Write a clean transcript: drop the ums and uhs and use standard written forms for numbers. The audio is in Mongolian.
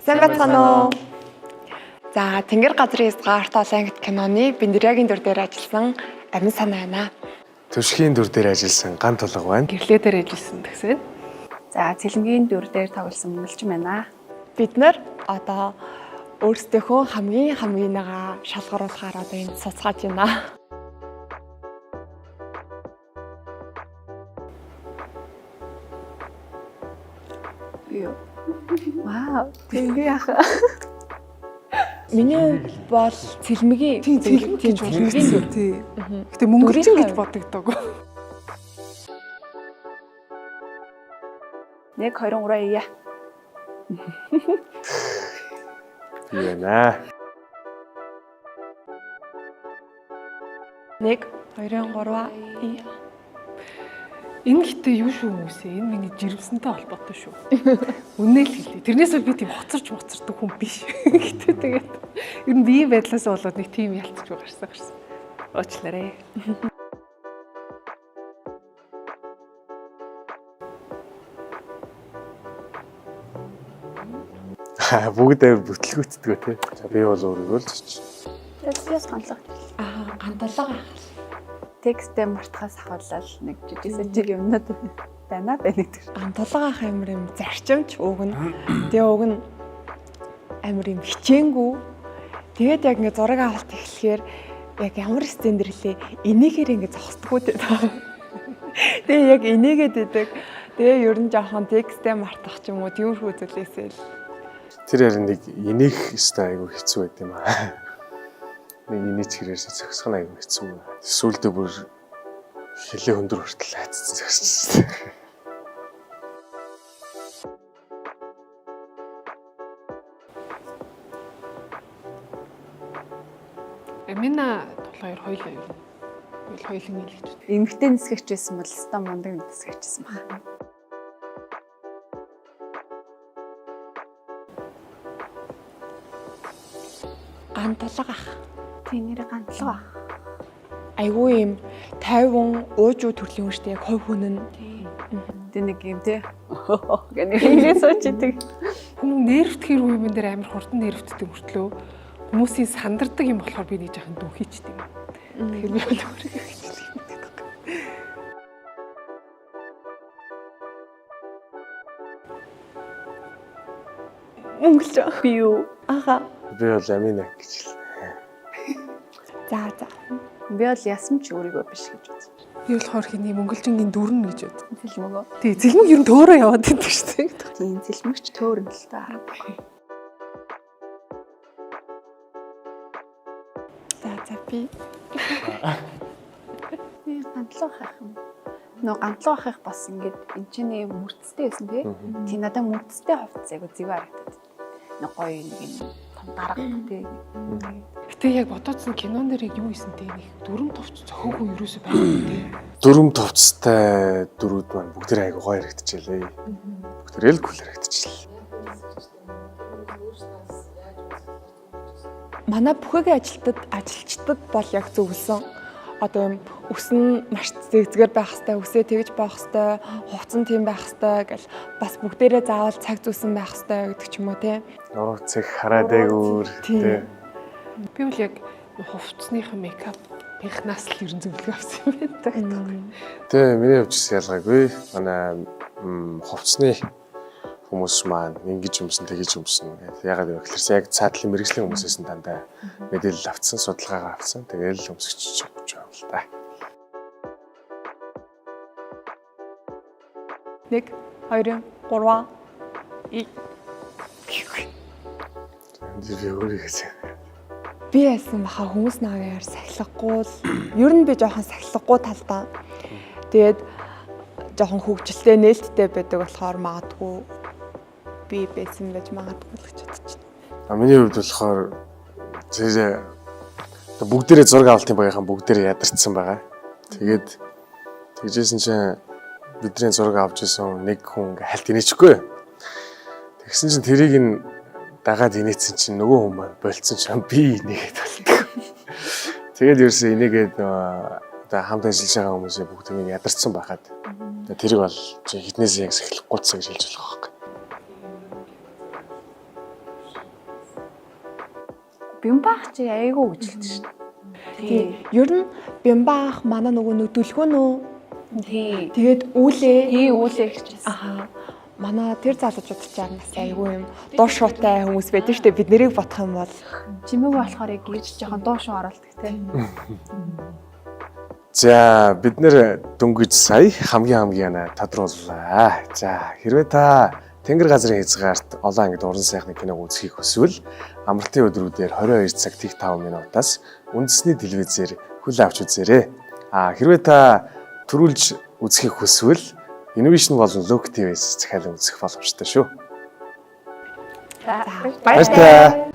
Сайн байцгаана уу? За, Тэнгэр газрын хязгаарт олон ангит киноны Бэндерягийн дүр дээр ажилласан Амин санаа байна. Төшхийн дүр дээр ажилласан Ган тулга байна. Гэрлээ дээр ажилласан тэгсэн. За, Цэлэнгийн дүр дээр тоглосон Мөнгөлчин байна. Бид нэр одоо өөрсдийнхөө хамгийн нэгаа шалгаруулахаар одоо энд суцгааж байна. Юу. Вау, Тэнгэр яах. Миний бол цэлмгийн Цэлмэг гэж дүр. тий. Гэтэ Мөнгөлчин гэж бодогддог. 1 2 3 яа. Яна. 1 2 3 Энэ гэтээ юу шүү хүмүүсээ? Энэ миний жирэмсэнтэй холбоотой шүү. Үнээл хэлээ. Тэрнээс бол би тийм хоцордог хүн биш. Гэтээ тэгээд ер нь бие байдлаас болоод нэг тийм ялцж гарсан. Уучлаарай. Бүгд бүтлгүүцдэг тий. За би бол өөрийгөө л чиж. Яс хандлага. ганталга. Текстээ мартахаас ахуулаад нэг жижиг юмнууд байна гэдэг. Ганталга ах амир юм зарчимч уг нь. Тэгээ уг нь амир юм хичээнгүй. Тэгээд яг ингээ зураг авалт эхлэхээр яг ямар сцен дэрлээ энийхээр ингээ зогсдгоо дээ. Тэгээ яг энийгээд идэг. Тэгээ ер нь жоохон текстээ мартах ч юм уу тиймэрхүү зүйлээсээ л. Тэр ярин нэг инех өстой айгу хэцүү байт юм аа. Нэг инеч хэрээс зогсох нь айгу хэцүү. Сүүлдээ бүр хилээ хөндөр хүртэл хайцсан зогсчихсан. Амина тулгаар хоёлаа юу? Хоёлын нийлж. Эмэгтэй нисгэгч байсан бол ста мундаг нисгэгч байсан байна. Ганталга ах. Тэнэр гантлага. Айгүй юм 50 уужуу төрлийн хүн шүү дээ. Яг хувь хүн нь. Тэ нэг юм те. Гэнэ хэлээ суучдаг. Хүмүүс нервтгэр үеийн дээр амар хурдан нервтдэг мөртлөө хүмүүсийн сандардаг юм болохоор би нэг жоохон дүүхийчтэй юм. Тэгэхээр би бол өөрийгөө хичээлээ юм гэдэг. Мөнгөлч. Би юу? Аха. Би бол Амина гэж хэлсэн. За. Би бол ясам ч өөрийгөө биш гэж бодсон. Би болохоор хиний Мөнгөлжингийн дүрн гэж бод. Цэлмэгөө. Тий, цэлмэг ер нь төөрөө яваад байдаг шүү дээ. Тийм цэлмэгч төөрн л та. За би Гантлага хайх юм. Нөө гантлага хайх бас ингээд энэ чинь мөрцтэй байсан тий. Тий надад мөрцтэй хувцас айгу зэвэ харагдаад. Нэг гоё нэг юм том дарга тий. Гэтэ яг бодоодсэн кинон дээр юу хийсэн те нэг дүрм товч цохоогүй юусоо байхгүй те. Дөрөм товцтой дөрүүд маань бүгд айгу гоё харагдчихлээ. Бүгд л кул харагдчихлээ. манай бүхэгийн ажилчдад бол яг зөвлөсөн. Одоо юм өсөн маш зэгзгээр байх хэвээр, өсөө тэгж байх хэвээр, хувцсан тийм байх хэвээр гэл бас бүгдээрээ заавал цаг зүйсэн байх хэвээр гэдэг ч юм уу те. Нуруу цэг хараад айгуур тий. Би бол яг хувцсныхаа мейкап пихнаас л ерэн зөвлөгөө авсан юм байна. Тэ миний хувьд ялгаагүй. Манай хувцсны хүмүүс маань ингэж юмсан тэгэж юмсан гэдэг. Ягаад гэвэл яг цаатлын мэрэгжлийн хүмүүсээс нь дандаа мэдээлэл авцсан, судалгаагаа авцсан. Тэгээл өмсгч өгч байгаа л да. 1 2 3 Би өөрийгөө би яасан баха хүмүүс наагаар сахилахгүй л ер нь би жоохон сахилахгүй талдаа. Тэгээд жоохон хөвгчлээ нээлттэй байдаг болохоор магадгүй би байсан байж магадгүй л гэж бодож байна. Миний хувьд болохоор зэрэг бүгдээрээ зураг авалтын багийнхан бүгдээрээ ядарсан байгаа. Тэгээд тэгжсэн чинь бидний зураг авч исэн нэг хүн ингээ хальт инээчихгүй. Тэгсэн чинь тэрийг нь дагаад инээсэн чинь нөгөө хүн маань болцсон чинь би инээгээд болтгоо. Тэгээд ерөөсөө инээгээд одоо хамт ажиллаж байгаа хүмүүсээ бүгд ядарсан байхад тэрийг бол хитнээс яг сахилахгүй гэж хэлж болох байхгүй. Бямбаах чи айгүй гэж хэлдэг шин. Тий. Ер нь бямбаах манай нөгөө нүдүлгөө нөө. Тий. Тэгээд үүлээ. Тий үүлээ гэж. Аха. Манай тэр залуучууд ч яг бас айгүй юм дуу шуутай хүмүүс байдаг штэ бид нэрийг бодох юм бол Чимээгүй болохоор яг гэж жоохон дуу шуу оруулдаг те. За бид нэр дөнгөж сая хамгийн тодрууллаа. За хэрвээ та Тэнгэр газрын хязгаарт олон ангид уран сайхны киног үзхийг хүсвэл амралтын өдрүүдээр 22 цаг 5 минутаас үндэсний телевизээр хүл авч үзээрэй. Хэрвээ та төрүүлж үзхийг хүсвэл Innovation болон Look TV-с захиалан үзэх боломжтой шүү. За баярлалаа.